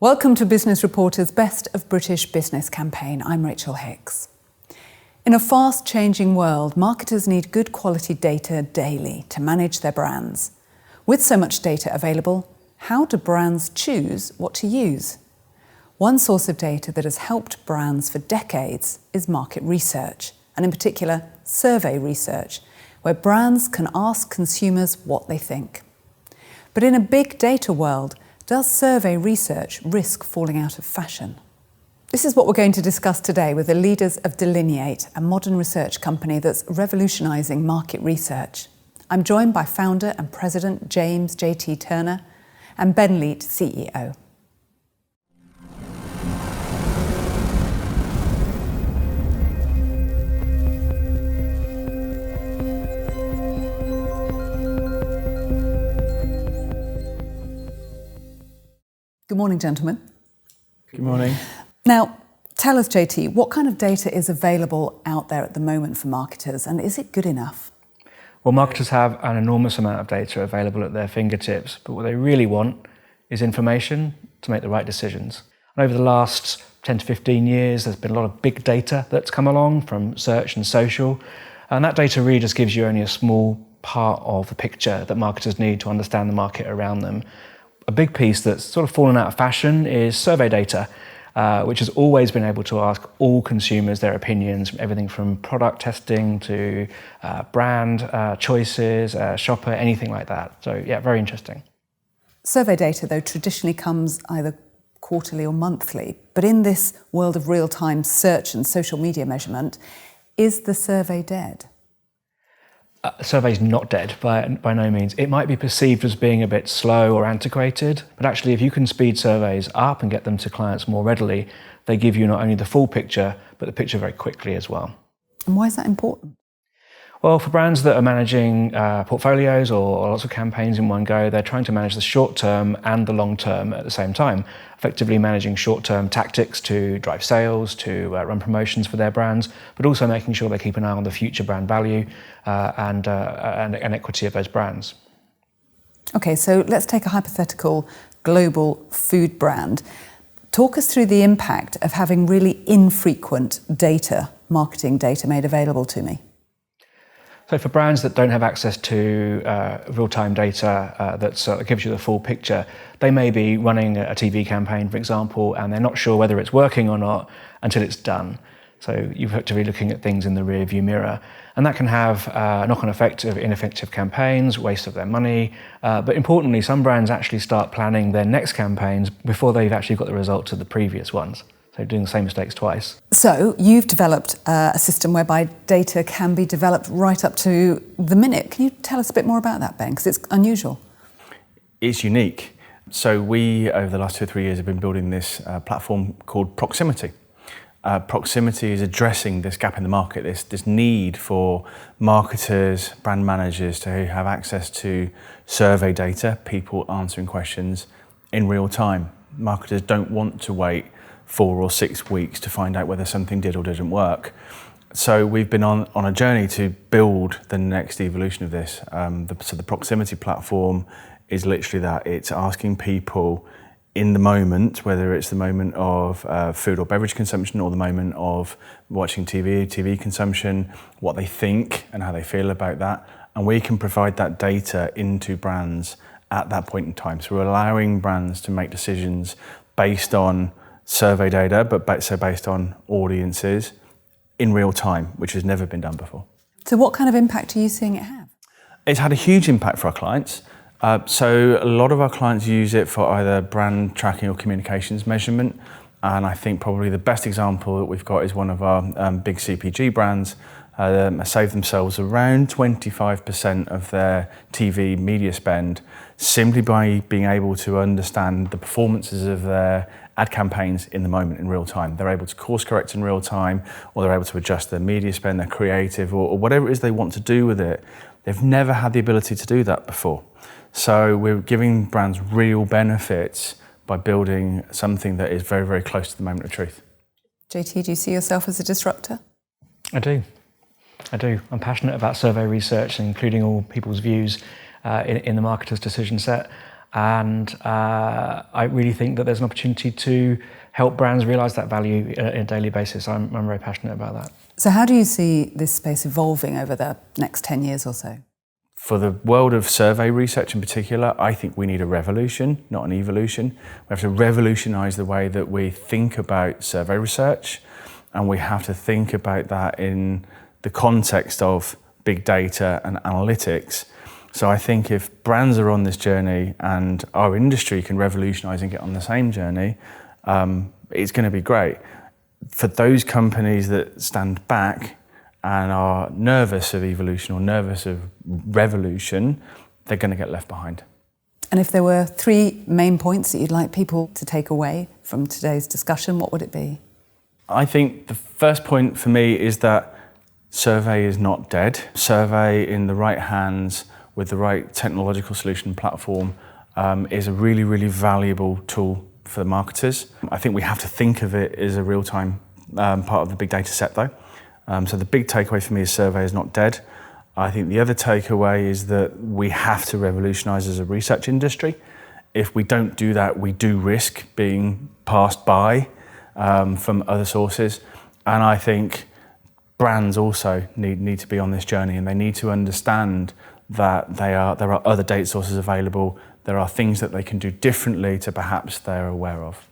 Welcome to Business Reporter's Best of British Business campaign. I'm Rachel Hicks. In a fast-changing world, marketers need good quality data daily to manage their brands. With so much data available, how do brands choose what to use? One source of data that has helped brands for decades is market research, and in particular, survey research, where brands can ask consumers what they think. But in a big data world, does survey research risk falling out of fashion? This is what we're going to discuss today with the leaders of Delineate, a modern research company that's revolutionising market research. I'm joined by founder and president James J.T. Turner and Ben Leet, CEO. Good morning, gentlemen. Good morning. Now, tell us, JT, what kind of data is available out there at the moment for marketers, and is it good enough? Well, marketers have an enormous amount of data available at their fingertips, but what they really want is information to make the right decisions. And over the last 10 to 15 years, there's been a lot of big data that's come along from search and social, and that data really just gives you only a small part of the picture that marketers need to understand the market around them. A big piece that's sort of fallen out of fashion is survey data, which has always been able to ask all consumers their opinions, from everything from product testing to brand choices, shopper, anything like that. So yeah, very interesting. Survey data, though, traditionally comes either quarterly or monthly, but in this world of real-time search and social media measurement, is the survey dead? Survey's not dead by no means. It might be perceived as being a bit slow or antiquated, but actually if you can speed surveys up and get them to clients more readily, they give you not only the full picture, but the picture very quickly as well. And why is that important? Well, for brands that are managing portfolios or lots of campaigns in one go, they're trying to manage the short term and the long term at the same time, effectively managing short term tactics to drive sales, to run promotions for their brands, but also making sure they keep an eye on the future brand value and equity of those brands. Okay, so let's take a hypothetical global food brand. Talk us through the impact of having really infrequent data, marketing data made available to me. So for brands that don't have access to real-time data that gives you the full picture, they may be running a TV campaign, for example, and they're not sure whether it's working or not until it's done. So you've got to be looking at things in the rear-view mirror. And that can have a knock-on effect of ineffective campaigns, waste of their money. But importantly, some brands actually start planning their next campaigns before they've actually got the results of the previous ones. So doing the same mistakes twice. So you've developed a system whereby data can be developed right up to the minute. Can you tell us a bit more about that, Ben? Because it's unusual. It's unique. So we, over the last 2 or 3 years, have been building this platform called Proximity. Proximity is addressing this gap in the market, this need for marketers, brand managers to have access to survey data, people answering questions in real time. Marketers don't want to wait 4 or 6 weeks to find out whether something did or didn't work. So we've been on a journey to build the next evolution of this. So the Proximity platform is literally that. It's asking people in the moment, whether it's the moment of food or beverage consumption or the moment of watching TV consumption, what they think and how they feel about that. And we can provide that data into brands at that point in time. So we're allowing brands to make decisions based on survey data, but based on audiences in real time, which has never been done before. So what kind of impact are you seeing it have? It's had a huge impact for our clients. So a lot of our clients use it for either brand tracking or communications measurement. And I think probably the best example that we've got is one of our big CPG brands save themselves around 25% of their TV media spend simply by being able to understand the performances of their ad campaigns in the moment, in real time. They're able to course correct in real time, or they're able to adjust their media spend, their creative, or whatever it is they want to do with it. They've never had the ability to do that before. So we're giving brands real benefits by building something that is very, very close to the moment of truth. JT, do you see yourself as a disruptor? I do. I'm passionate about survey research, including all people's views in the marketer's decision set. And I really think that there's an opportunity to help brands realise that value on a daily basis. I'm very passionate about that. So how do you see this space evolving over the next 10 years or so? For the world of survey research in particular, I think we need a revolution, not an evolution. We have to revolutionise the way that we think about survey research, and we have to think about that in the context of big data and analytics. So I think if brands are on this journey and our industry can revolutionise and get on the same journey, it's going to be great. For those companies that stand back and are nervous of evolution or nervous of revolution, they're going to get left behind. And if there were 3 main points that you'd like people to take away from today's discussion, what would it be? I think the first point for me is that survey is not dead. Survey in the right hands with the right technological solution platform is a really, really valuable tool for the marketers. I think we have to think of it as a real-time part of the big data set though. So the big takeaway for me is survey is not dead. I think the other takeaway is that we have to revolutionise as a research industry. If we don't do that, we do risk being passed by from other sources. And I think brands also need to be on this journey, and they need to understand that there are other data sources available. There are things that they can do differently to perhaps they're aware of.